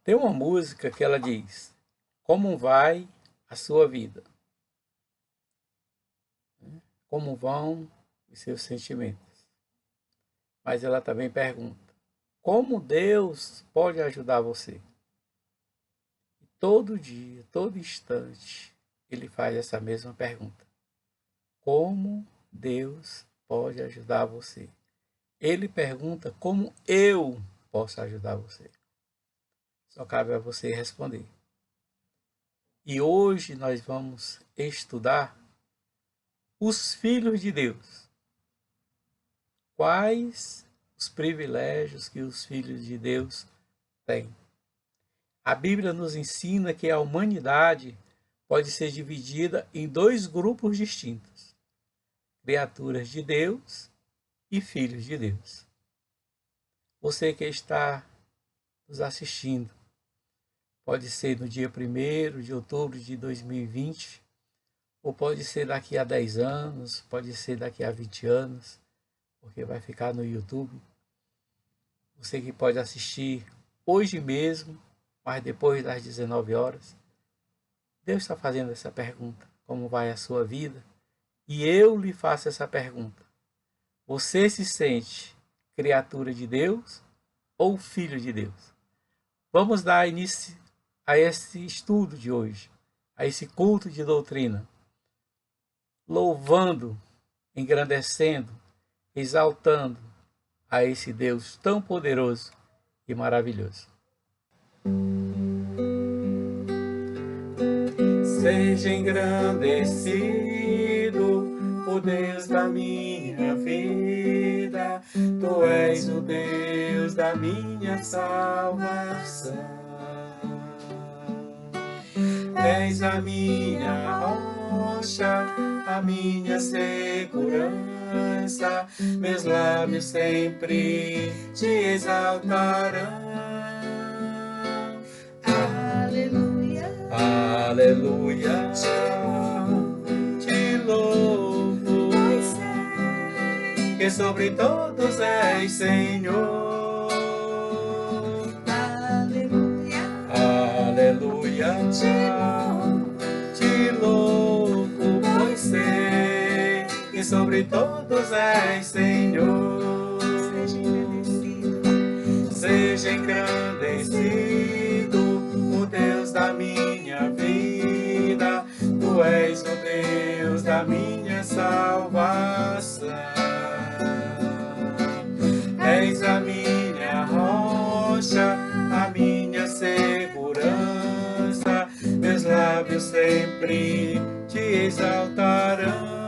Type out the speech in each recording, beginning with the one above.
Tem uma música que ela diz: como vai a sua vida? Como vão os seus sentimentos? Mas ela também pergunta: como Deus pode ajudar você? Todo dia, todo instante, ele faz essa mesma pergunta: como Deus pode ajudar você? Ele pergunta como eu posso ajudar você. Só cabe a você responder. E hoje nós vamos estudar os filhos de Deus. Quais os privilégios que os filhos de Deus têm? A Bíblia nos ensina que a humanidade pode ser dividida em dois grupos distintos: criaturas de Deus e filhos de Deus. Você que está nos assistindo, pode ser no dia 1º de outubro de 2020, ou pode ser daqui a 10 anos, pode ser daqui a 20 anos, porque vai ficar no YouTube. Você que pode assistir hoje mesmo, mas depois das 19 horas. Deus está fazendo essa pergunta: como vai a sua vida? E eu lhe faço essa pergunta: você se sente criatura de Deus ou filho de Deus? Vamos dar início a esse estudo de hoje, a esse culto de doutrina, louvando, engrandecendo, exaltando a esse Deus tão poderoso e maravilhoso. Seja engrandecido, o Deus da minha vida, Tu és o Deus da minha salvação. És a minha rocha, a minha segurança, meus lábios sempre te exaltarão. Aleluia, te louvo, pois sei que sobre todos és Senhor. Aleluia, aleluia, te louvo, pois sei que sobre todos és Senhor. Seja engrandecido, o Deus da minha vida, Tu és o Deus da minha salvação. És a minha rocha, a minha segurança, meus lábios sempre te exaltarão.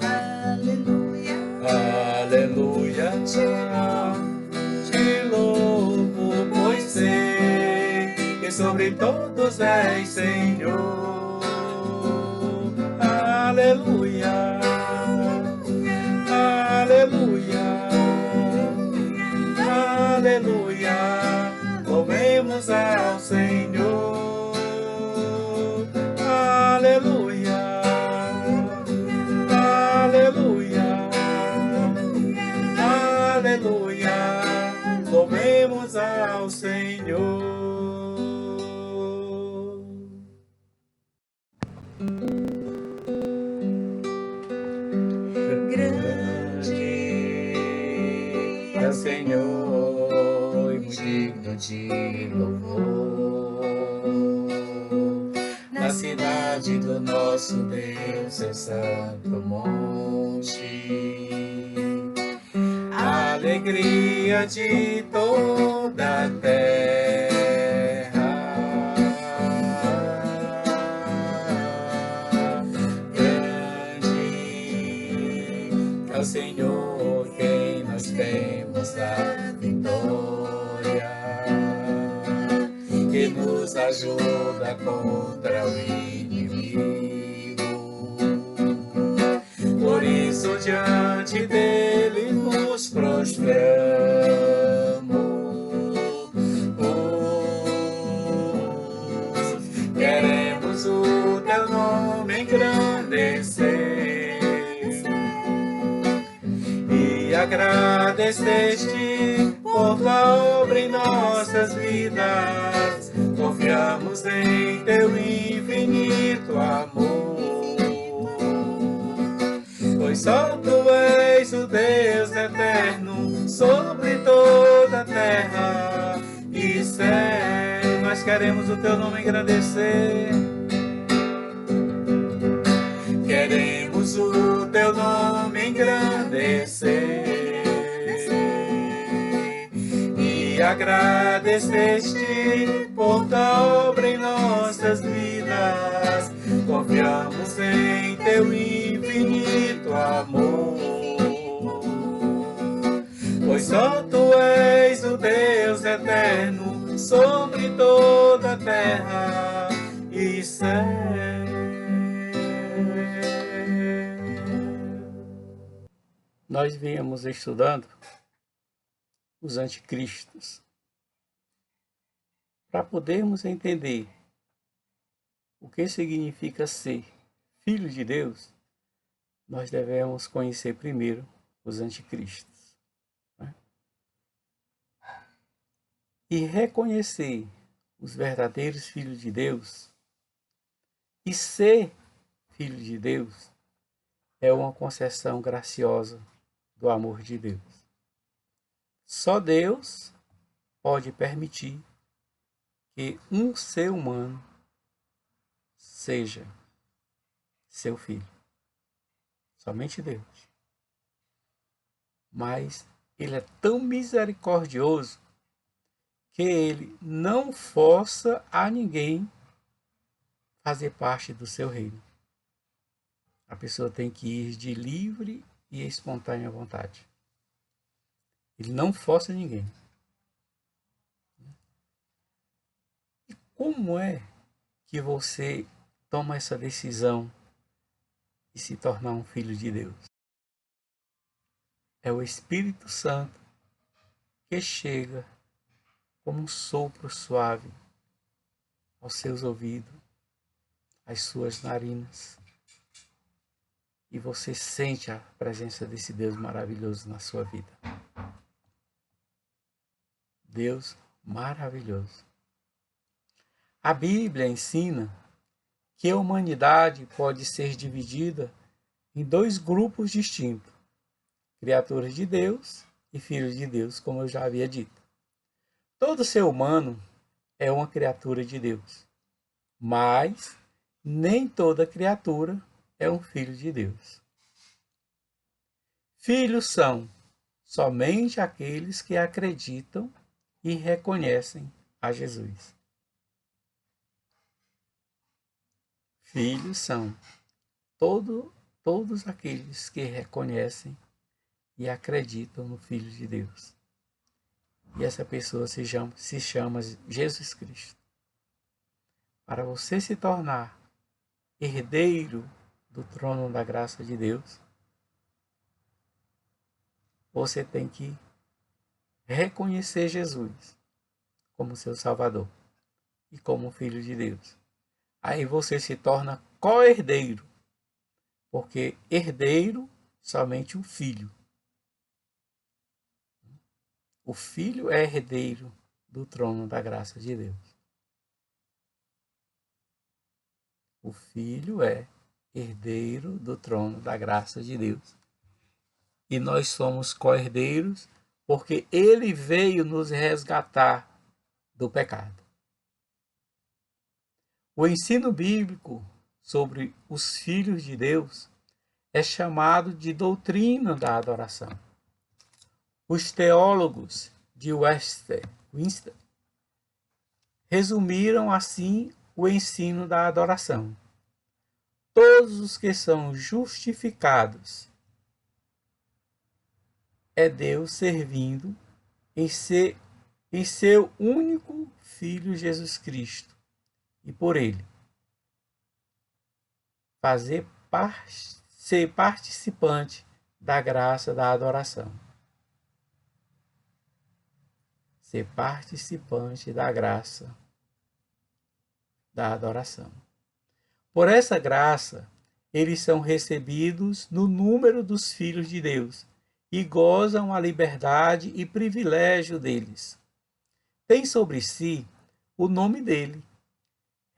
Aleluia, aleluia, te louvo, pois sei que sobre todos és Senhor. Aleluia, aleluia, aleluia, louvemos ao Senhor. Aleluia, aleluia, aleluia, louvemos ao Senhor. Grande é o Senhor e muito digno de louvor. Na cidade do nosso Deus, seu santo monte, a alegria de toda a terra. Grande é o Senhor, quem nós temos a vitória, que nos ajuda contra o inimigo. Por isso diante dele nos prostramos, queremos o teu nome engrandecer e agradecer-te por por tua obra em nossas vidas. Confiamos em teu infinito amor, pois só tu és o Deus eterno sobre toda a terra e céu. Nós queremos o teu nome engrandecer, queremos o teu nome engrandecer e agradecer-te por tua obra em nossas vidas. Confiamos em teu infinito amor, pois só tu és o Deus eterno sobre toda a terra e céu. Nós viemos estudando os anticristos para podermos entender o que significa ser filho de Deus. Nós devemos conhecer primeiro os anticristos, né? E reconhecer os verdadeiros filhos de Deus e ser filho de Deus é uma concessão graciosa do amor de Deus. Só Deus pode permitir que um ser humano seja seu filho. Somente Deus. Mas Ele é tão misericordioso que Ele não força a ninguém fazer parte do seu reino. A pessoa tem que ir de livre e espontânea vontade. Ele não força ninguém. E como é que você toma essa decisão de se tornar um filho de Deus? É o Espírito Santo que chega como um sopro suave aos seus ouvidos, às suas narinas, e você sente a presença desse Deus maravilhoso na sua vida. Deus maravilhoso. A Bíblia ensina que a humanidade pode ser dividida em dois grupos distintos: criaturas de Deus e filhos de Deus, como eu já havia dito. Todo ser humano é uma criatura de Deus, mas nem toda criatura é um filho de Deus. Filhos são somente aqueles que acreditam e reconhecem a Jesus. Filhos são todos aqueles que reconhecem e acreditam no Filho de Deus. E essa pessoa se chama Jesus Cristo. Para você se tornar herdeiro do trono da graça de Deus, você tem que reconhecer Jesus como seu Salvador e como Filho de Deus. Aí você se torna co-herdeiro, porque herdeiro somente o filho. O filho é herdeiro do trono da graça de Deus. O filho é herdeiro do trono da graça de Deus. E nós somos co-herdeiros porque ele veio nos resgatar do pecado. O ensino bíblico sobre os filhos de Deus é chamado de doutrina da adoração. Os teólogos de Westminster resumiram assim o ensino da adoração. Todos os que são justificados é Deus servindo em seu único Filho Jesus Cristo, e por ele ser participante da graça da adoração. Ser participante da graça da adoração. Por essa graça, eles são recebidos no número dos filhos de Deus e gozam a liberdade e privilégio deles. Têm sobre si o nome dele,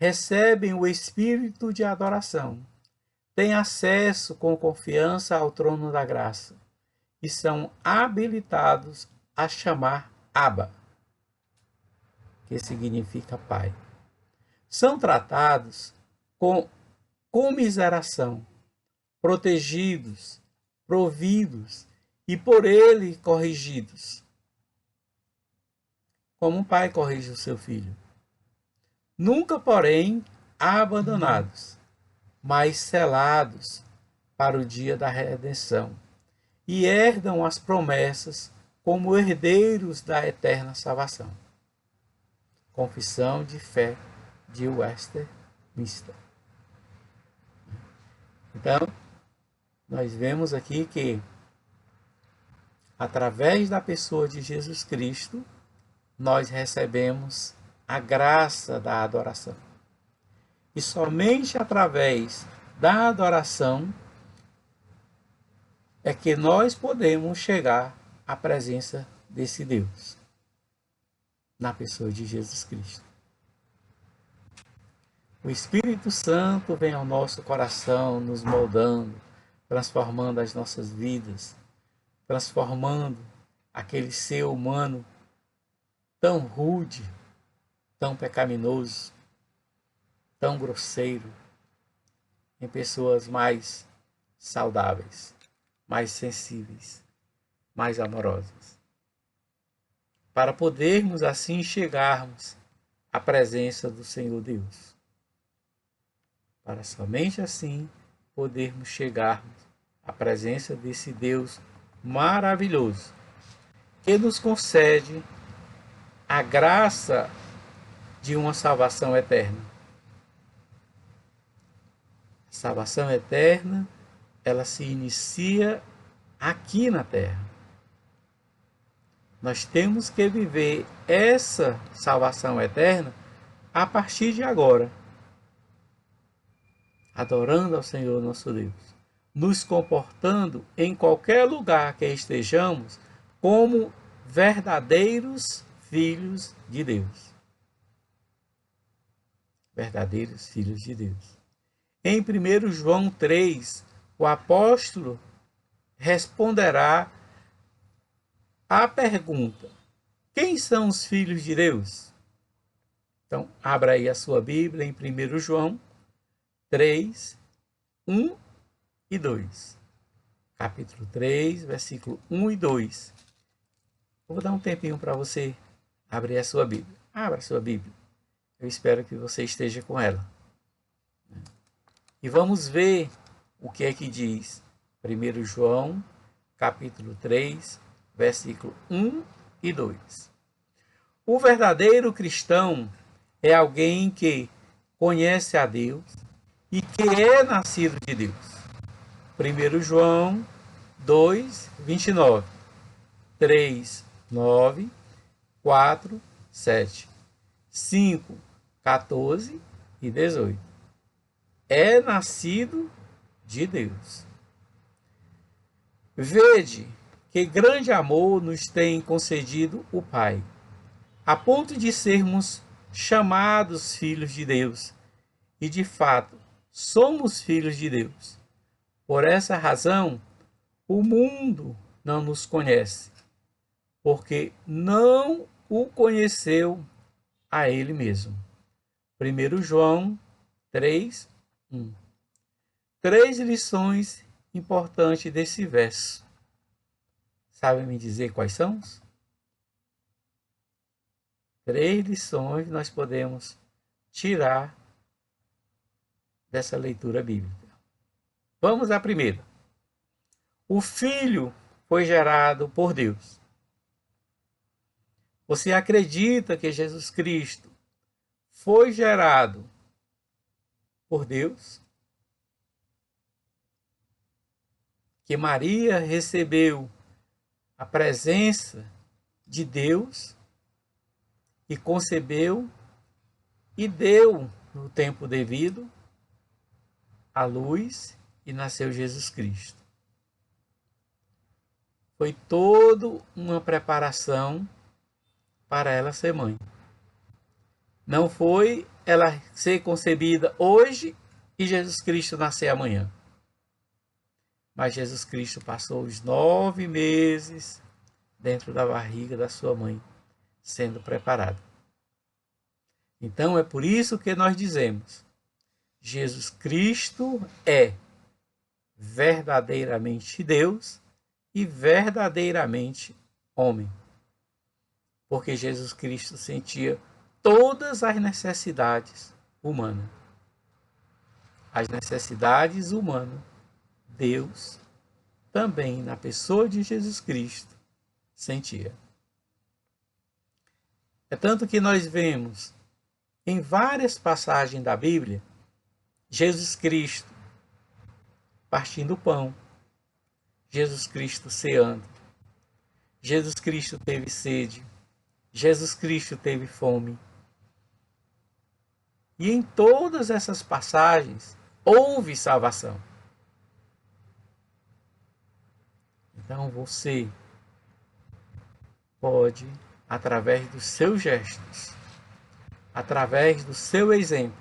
recebem o espírito de adoração, têm acesso com confiança ao trono da graça e são habilitados a chamar Abba, que significa Pai. São tratados com comiseração, protegidos, providos e por ele corrigidos, como um pai corrige o seu filho. Nunca, porém, abandonados, mas selados para o dia da redenção, e herdam as promessas como herdeiros da eterna salvação. Confissão de Fé de Westminster. Então, nós vemos aqui que, através da pessoa de Jesus Cristo, nós recebemos a graça da adoração. E somente através da adoração é que nós podemos chegar à presença desse Deus, na pessoa de Jesus Cristo. O Espírito Santo vem ao nosso coração, nos moldando, transformando as nossas vidas, transformando aquele ser humano tão rude, tão pecaminoso, tão grosseiro, em pessoas mais saudáveis, mais sensíveis, mais amorosas. Para podermos assim chegarmos à presença do Senhor Deus. Para somente assim podermos chegarmos à presença desse Deus maravilhoso, que nos concede a graça de uma salvação eterna. A salvação eterna, ela se inicia aqui na terra. Nós temos que viver essa salvação eterna a partir de agora, adorando ao Senhor nosso Deus, nos comportando em qualquer lugar que estejamos como verdadeiros filhos de Deus. Verdadeiros filhos de Deus. Em 1 João 3, o apóstolo responderá à pergunta: quem são os filhos de Deus? Então, abra aí a sua Bíblia em 1 João 3, 1 e 2. Capítulo 3, versículo 1 e 2. Eu vou dar um tempinho para você abrir a sua Bíblia. Abra a sua Bíblia. Eu espero que você esteja com ela. E vamos ver o que é que diz 1 João, capítulo 3, versículo 1 e 2. O verdadeiro cristão é alguém que conhece a Deus e que é nascido de Deus. 1 João 2, 29, 3, 9, 4, 7, 5, 14 e 18. É nascido de Deus. Vede que grande amor nos tem concedido o Pai, a ponto de sermos chamados filhos de Deus. E de fato, somos filhos de Deus. Por essa razão, o mundo não nos conhece, porque não o conheceu a ele mesmo. 1 João 3, 1. 3 lições importantes desse verso. Sabe me dizer quais são? 3 lições nós podemos tirar dessa leitura bíblica. Vamos à primeira. O Filho foi gerado por Deus. Você acredita que Jesus Cristo foi gerado por Deus? Que Maria recebeu a presença de Deus e concebeu e deu no tempo devido a luz e nasceu Jesus Cristo. Foi toda uma preparação para ela ser mãe. Não foi ela ser concebida hoje e Jesus Cristo nascer amanhã. Mas Jesus Cristo passou os 9 meses dentro da barriga da sua mãe, sendo preparado. Então é por isso que nós dizemos: Jesus Cristo é verdadeiramente Deus e verdadeiramente homem. Porque Jesus Cristo sentia todas as necessidades humanas. As necessidades humanas, Deus também, na pessoa de Jesus Cristo, sentia. É tanto que nós vemos em várias passagens da Bíblia Jesus Cristo partindo o pão, Jesus Cristo ceando, Jesus Cristo teve sede, Jesus Cristo teve fome. E em todas essas passagens houve salvação. Então você pode, através dos seus gestos, através do seu exemplo,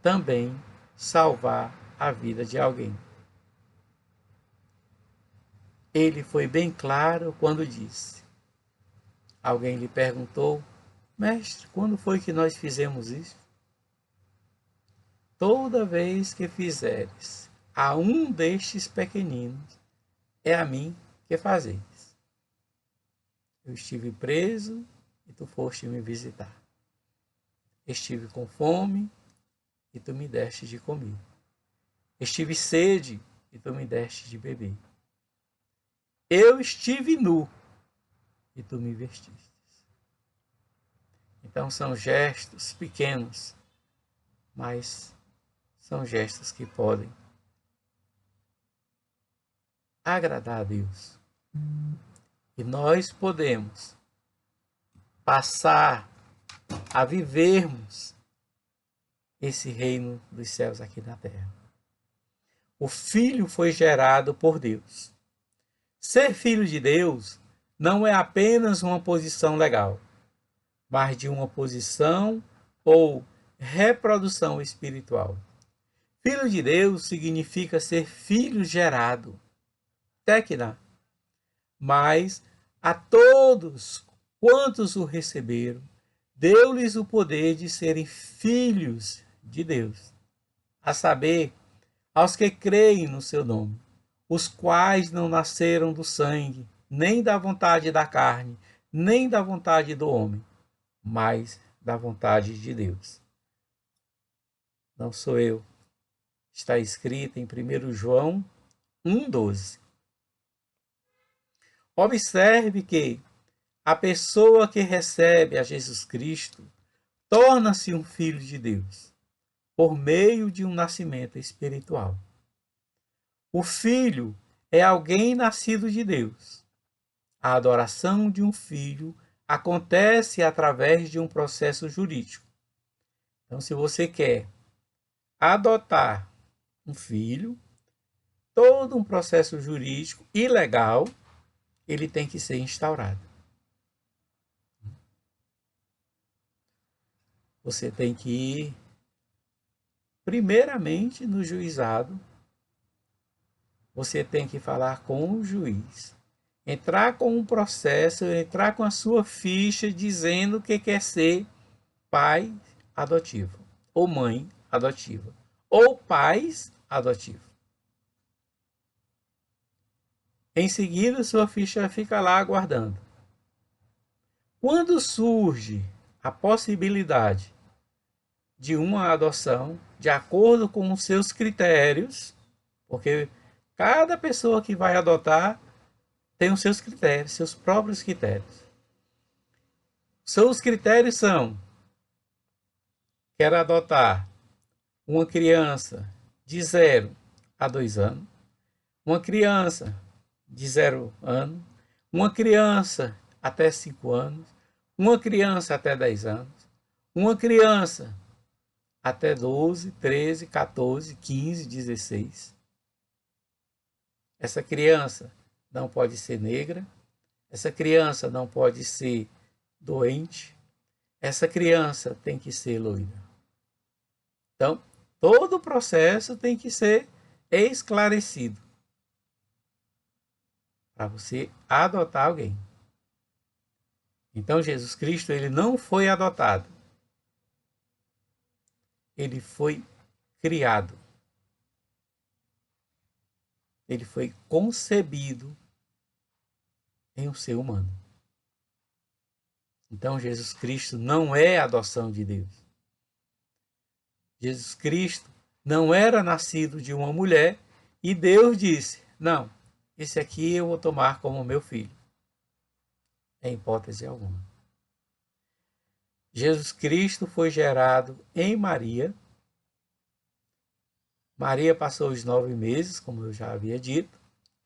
também salvar a vida de alguém. Ele foi bem claro quando disse. Alguém lhe perguntou: mestre, quando foi que nós fizemos isso? Toda vez que fizeres a um destes pequeninos, é a mim que fazeis. Eu estive preso e tu foste me visitar. Estive com fome e tu me deste de comer. Estive sede e tu me deste de beber. Eu estive nu e tu me vestiste. Então são gestos pequenos, mas são gestos que podem agradar a Deus. E nós podemos passar a vivermos esse reino dos céus aqui na terra. O Filho foi gerado por Deus. Ser filho de Deus não é apenas uma posição legal, mas de uma posição ou reprodução espiritual. Filho de Deus significa ser filho gerado, tecna, mas a todos quantos o receberam, deu-lhes o poder de serem filhos de Deus, a saber, aos que creem no seu nome, os quais não nasceram do sangue, nem da vontade da carne, nem da vontade do homem, mas da vontade de Deus. Não sou eu. Está escrito em 1 João 1,12. Observe que a pessoa que recebe a Jesus Cristo torna-se um filho de Deus, por meio de um nascimento espiritual. O filho é alguém nascido de Deus. A adoração de um filho acontece através de um processo jurídico. Então, se você quer adotar um filho, todo um processo jurídico e legal, ele tem que ser instaurado. Você tem que ir, primeiramente, no juizado. Você tem que falar com o juiz. Entrar com um processo, entrar com a sua ficha dizendo que quer ser pai adotivo, ou mãe adotiva, ou pais adotivos. Em seguida, sua ficha fica lá aguardando. Quando surge a possibilidade de uma adoção, de acordo com os seus critérios, porque cada pessoa que vai adotar tem os seus critérios, seus próprios critérios. Seus critérios são: quero adotar uma criança de 0 a 2 anos, uma criança de 0 ano, uma criança até 5 anos, uma criança até 10 anos, uma criança até 12, 13, 14, 15, 16. Essa criança não pode ser negra, essa criança não pode ser doente, essa criança tem que ser loira. Então, todo o processo tem que ser esclarecido para você adotar alguém. Então, Jesus Cristo, ele não foi adotado. Ele foi criado. Ele foi concebido em um ser humano. Então, Jesus Cristo não é a adoção de Deus. Jesus Cristo não era nascido de uma mulher e Deus disse: não, esse aqui eu vou tomar como meu filho. Em hipótese alguma. Jesus Cristo foi gerado em Maria. Maria passou os 9 meses, como eu já havia dito,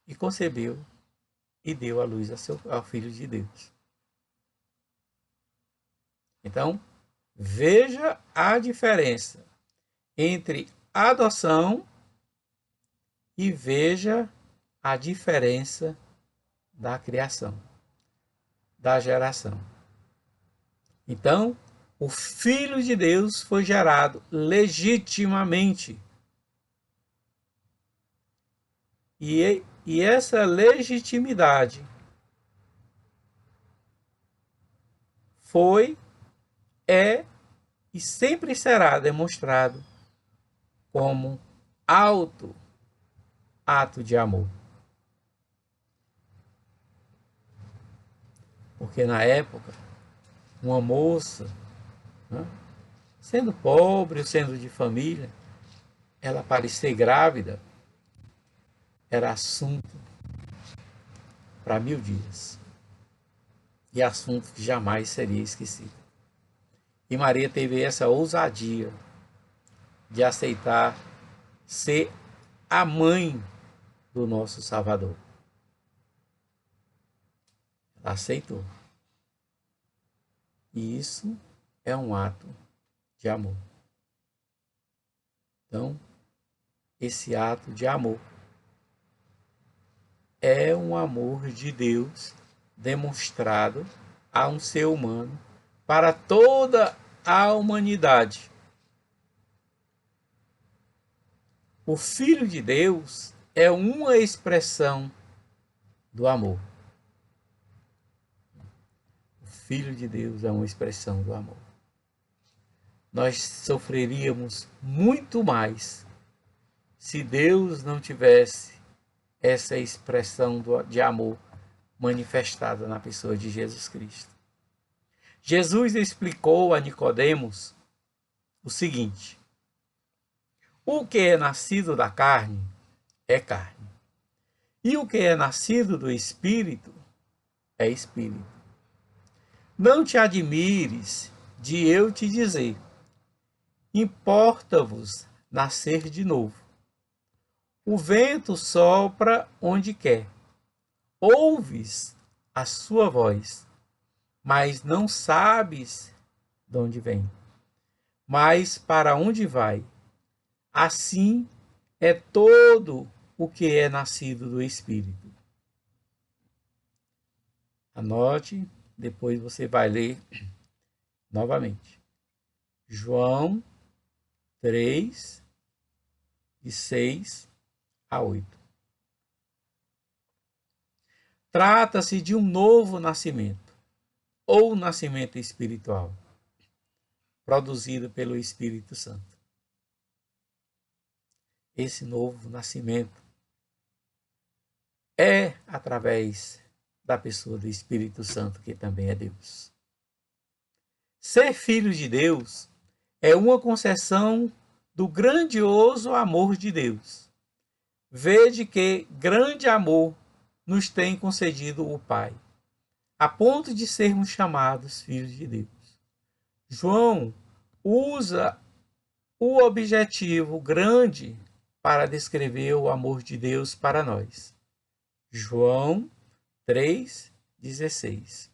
e concebeu e deu à luz ao Filho de Deus. Então, veja a diferença entre adoção e veja a diferença da criação, da geração. Então, o Filho de Deus foi gerado legitimamente. E essa legitimidade foi, é e sempre será demonstrado como alto ato de amor. Porque na época, uma moça, né, sendo pobre, sendo de família, ela parecer grávida, era assunto para 1000 dias. E assunto que jamais seria esquecido. E Maria teve essa ousadia de aceitar ser a mãe do nosso Salvador. Ela aceitou. E isso é um ato de amor. Então, esse ato de amor é um amor de Deus demonstrado a um ser humano para toda a humanidade. O Filho de Deus é uma expressão do amor. O Filho de Deus é uma expressão do amor. Nós sofreríamos muito mais se Deus não tivesse essa expressão de amor manifestada na pessoa de Jesus Cristo. Jesus explicou a Nicodemos o seguinte: o que é nascido da carne é carne, e o que é nascido do Espírito é Espírito. Não te admires de eu te dizer: importa-vos nascer de novo. O vento sopra onde quer, ouves a sua voz, mas não sabes de onde vem, mas para onde vai. Assim é todo o que é nascido do Espírito. Anote, depois você vai ler novamente. João 3, de 6 a 8. Trata-se de um novo nascimento, ou nascimento espiritual, produzido pelo Espírito Santo. Esse novo nascimento é através da pessoa do Espírito Santo, que também é Deus. Ser filho de Deus é uma concessão do grandioso amor de Deus. Vede que grande amor nos tem concedido o Pai, a ponto de sermos chamados filhos de Deus. João usa o objetivo grande para descrever o amor de Deus para nós. João 3,16.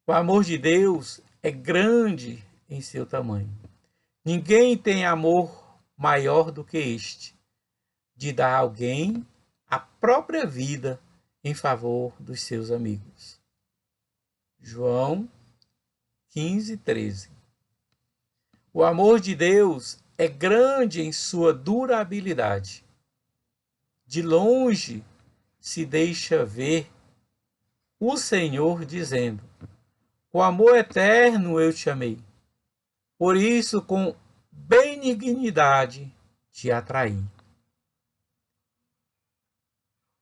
O amor de Deus é grande em seu tamanho. Ninguém tem amor maior do que este, de dar a alguém a própria vida em favor dos seus amigos. João 15:13. O amor de Deus é grande em sua durabilidade. De longe se deixa ver o Senhor dizendo: com amor eterno eu te amei. Por isso, com benignidade te atraí.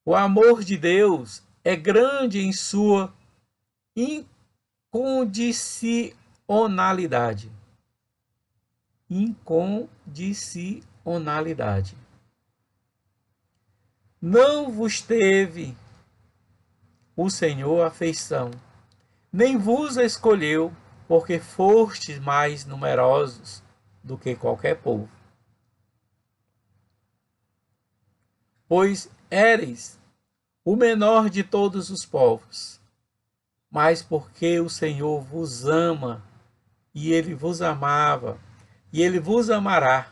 O amor de Deus é grande em sua incondicionalidade. Incondicionalidade. Não vos teve o Senhor afeição, nem vos escolheu, porque fostes mais numerosos do que qualquer povo. Pois éreis o menor de todos os povos, mas porque o Senhor vos ama, e ele vos amava, e ele vos amará,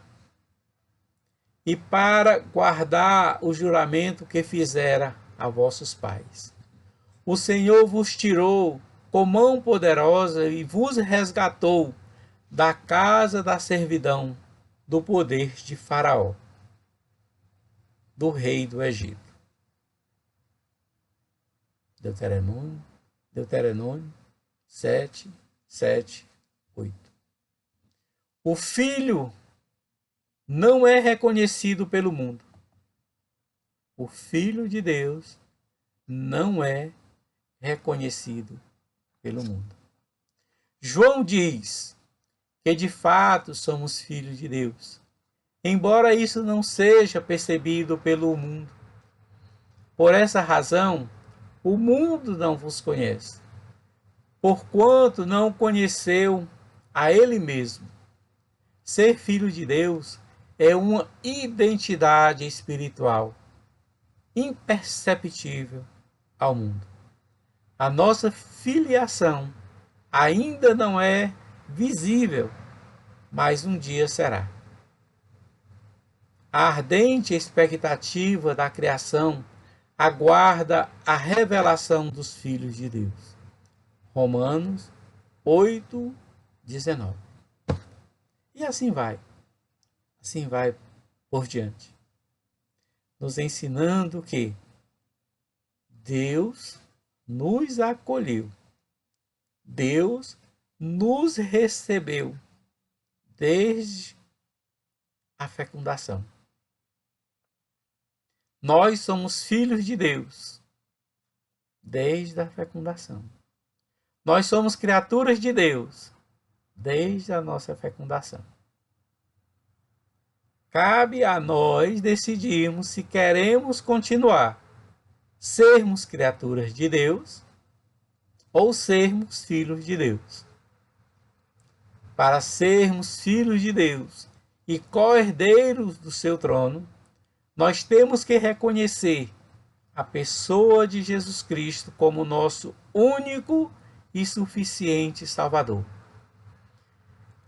e para guardar o juramento que fizera a vossos pais. O Senhor vos tirou com mão poderosa e vos resgatou da casa da servidão, do poder de Faraó, do rei do Egito. Deuteronômio 7, 7, 8. O Filho não é reconhecido pelo mundo. O Filho de Deus não é reconhecido pelo mundo. João diz que de fato somos filhos de Deus, embora isso não seja percebido pelo mundo. Por essa razão, o mundo não vos conhece, porquanto não conheceu a ele mesmo. Ser filho de Deus é uma identidade espiritual imperceptível ao mundo. A nossa filiação ainda não é visível, mas um dia será. A ardente expectativa da criação aguarda a revelação dos filhos de Deus. Romanos 8, 19. E assim vai por diante, nos ensinando que Deus nos acolheu, Deus nos recebeu desde a fecundação. Nós somos filhos de Deus desde a fecundação. Nós somos criaturas de Deus desde a nossa fecundação. Cabe a nós decidirmos se queremos continuar sermos criaturas de Deus ou sermos filhos de Deus. Para sermos filhos de Deus e co-herdeiros do seu trono, nós temos que reconhecer a pessoa de Jesus Cristo como nosso único e suficiente Salvador.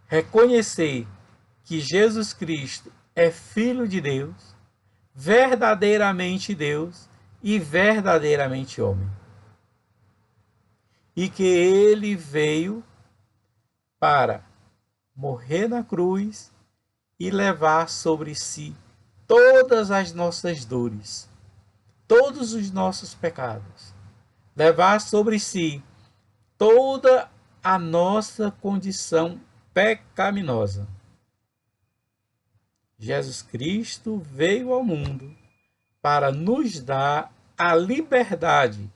Reconhecer que Jesus Cristo é Filho de Deus, verdadeiramente Deus e verdadeiramente homem. E que ele veio para morrer na cruz e levar sobre si todas as nossas dores, todos os nossos pecados, levar sobre si toda a nossa condição pecaminosa. Jesus Cristo veio ao mundo para nos dar a liberdade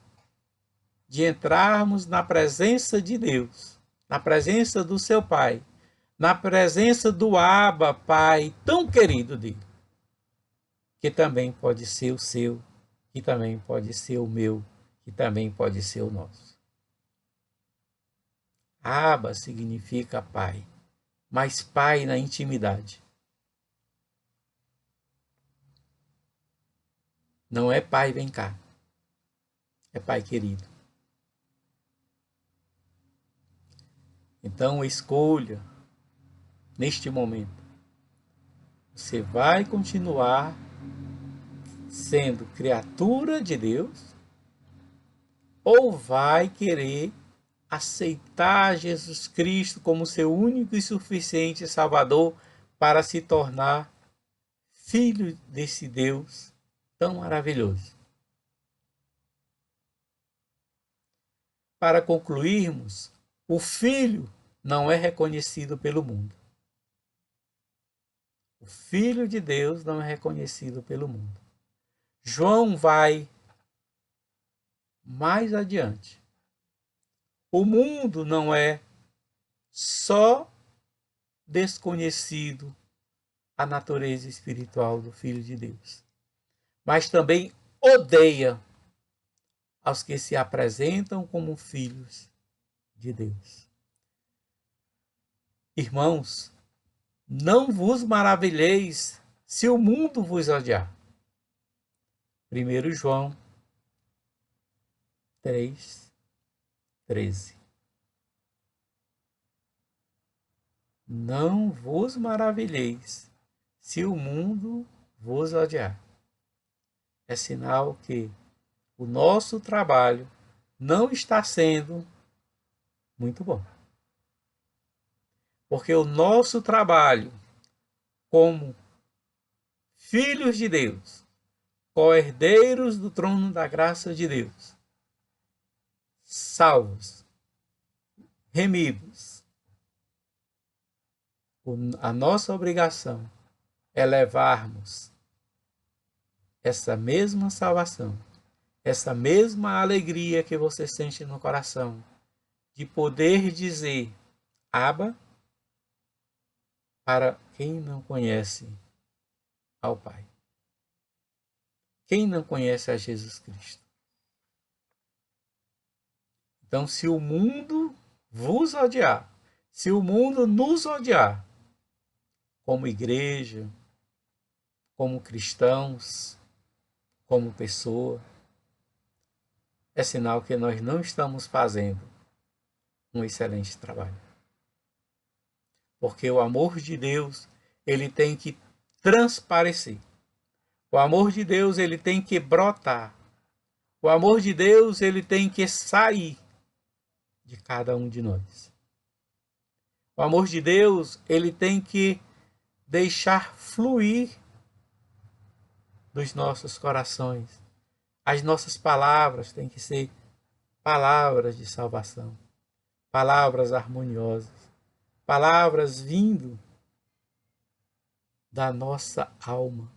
de entrarmos na presença de Deus, na presença do seu Pai, na presença do Abba, Pai, tão querido dele, que também pode ser o seu, que também pode ser o meu, que também pode ser o nosso. Abba significa Pai, mas Pai na intimidade. Não é Pai, vem cá. É Pai querido. Então escolha, neste momento, você vai continuar sendo criatura de Deus ou vai querer aceitar Jesus Cristo como seu único e suficiente Salvador para se tornar filho desse Deus tão maravilhoso. Para concluirmos, o Filho não é reconhecido pelo mundo. O Filho de Deus não é reconhecido pelo mundo. João vai mais adiante. O mundo não é só desconhecido a natureza espiritual do Filho de Deus, mas também odeia aos que se apresentam como filhos de Deus. Irmãos, não vos maravilheis se o mundo vos odiar. 1 João 3:13. Não vos maravilheis se o mundo vos odiar. É sinal que o nosso trabalho não está sendo muito bom. Porque o nosso trabalho como filhos de Deus, co-herdeiros do trono da graça de Deus, salvos, remidos, a nossa obrigação é levarmos essa mesma salvação, essa mesma alegria que você sente no coração, de poder dizer Abba, para quem não conhece ao Pai. Quem não conhece a Jesus Cristo. Então, se o mundo vos odiar, se o mundo nos odiar, como igreja, como cristãos, como pessoa, é sinal que nós não estamos fazendo um excelente trabalho. Porque o amor de Deus, ele tem que transparecer. O amor de Deus, ele tem que brotar. O amor de Deus, ele tem que sair de cada um de nós. O amor de Deus, ele tem que deixar fluir dos nossos corações. As nossas palavras têm que ser palavras de salvação, palavras harmoniosas, palavras vindo da nossa alma,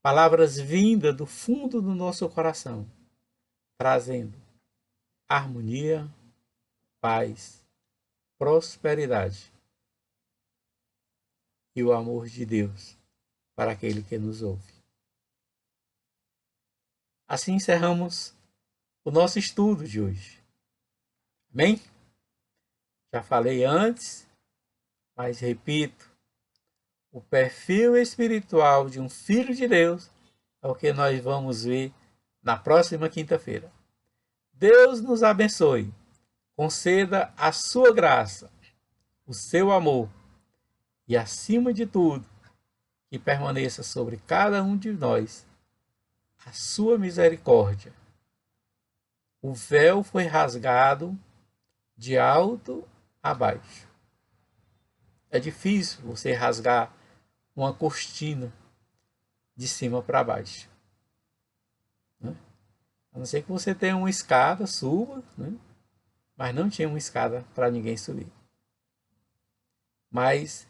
palavras vindas do fundo do nosso coração, trazendo harmonia, paz, prosperidade e o amor de Deus para aquele que nos ouve. Assim encerramos o nosso estudo de hoje. Amém? Já falei antes, mas repito, o perfil espiritual de um filho de Deus é o que nós vamos ver na próxima quinta-feira. Deus nos abençoe, conceda a sua graça, o seu amor e, acima de tudo, que permaneça sobre cada um de nós a sua misericórdia. O véu foi rasgado de alto a baixo. É difícil você rasgar uma cortina de cima para baixo, né? A não ser que você tenha uma escada, suba, né? Mas não tinha uma escada para ninguém subir. Mas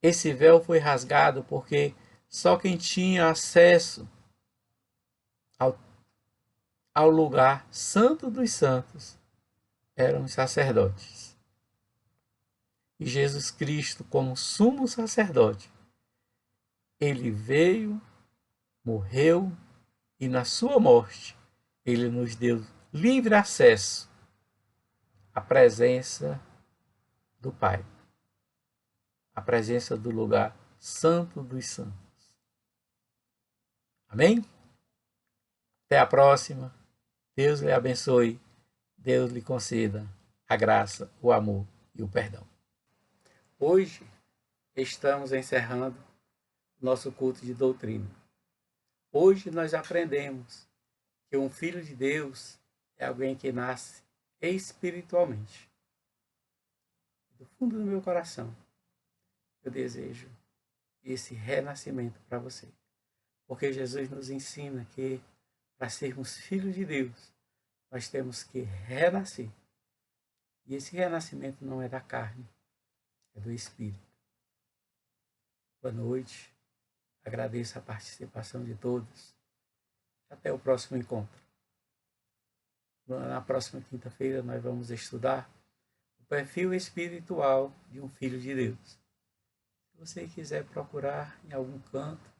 esse véu foi rasgado porque só quem tinha acesso ao lugar santo dos santos eram os sacerdotes. E Jesus Cristo, como sumo sacerdote, ele veio, morreu e na sua morte ele nos deu livre acesso à presença do Pai, à presença do lugar santo dos santos. Amém? Até a próxima. Deus lhe abençoe. Deus lhe conceda a graça, o amor e o perdão. Hoje estamos encerrando nosso culto de doutrina. Hoje nós aprendemos que um filho de Deus é alguém que nasce espiritualmente. Do fundo do meu coração, eu desejo esse renascimento para você. Porque Jesus nos ensina que para sermos filhos de Deus, nós temos que renascer. E esse renascimento não é da carne, é do Espírito. Boa noite. Agradeço a participação de todos. Até o próximo encontro. Na próxima quinta-feira nós vamos estudar o perfil espiritual de um filho de Deus. Se você quiser procurar em algum canto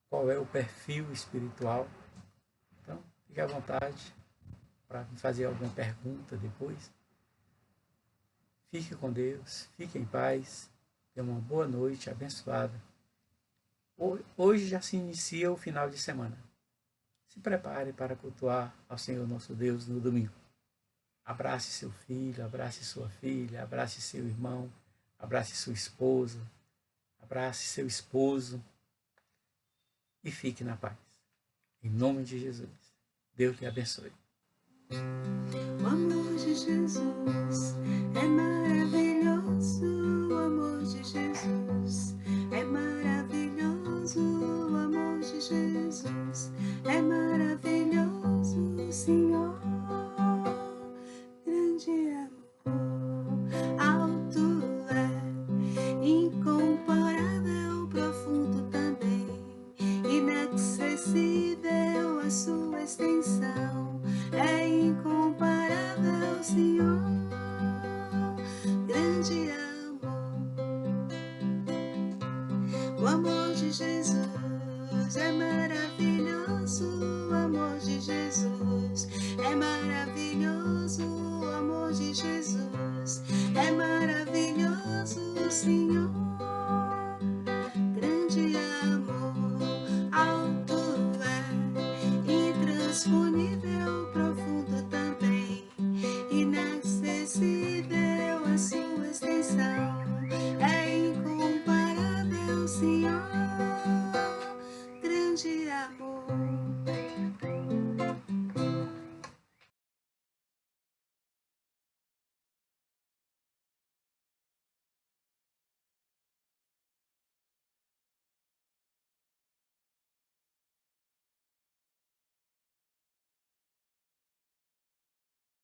qual é o perfil espiritual, então fique à vontade para me fazer alguma pergunta depois. Fique com Deus, fique em paz, tenha uma boa noite abençoada. Hoje já se inicia o final de semana. Se prepare para cultuar ao Senhor nosso Deus no domingo. Abrace seu filho, abrace sua filha, abrace seu irmão, abrace sua esposa, abrace seu esposo e fique na paz. Em nome de Jesus. Deus lhe abençoe. O amor de Jesus é maravilhoso, o amor de Jesus é maravilhoso, o amor de Jesus é maravilhoso, Senhor. Grande amor, alto é, incomparável, profundo também, inacessível a sua extensão. É incomparável, Senhor, grande amor. O amor de Jesus é maravilhoso, o amor de Jesus é maravilhoso, o amor de Jesus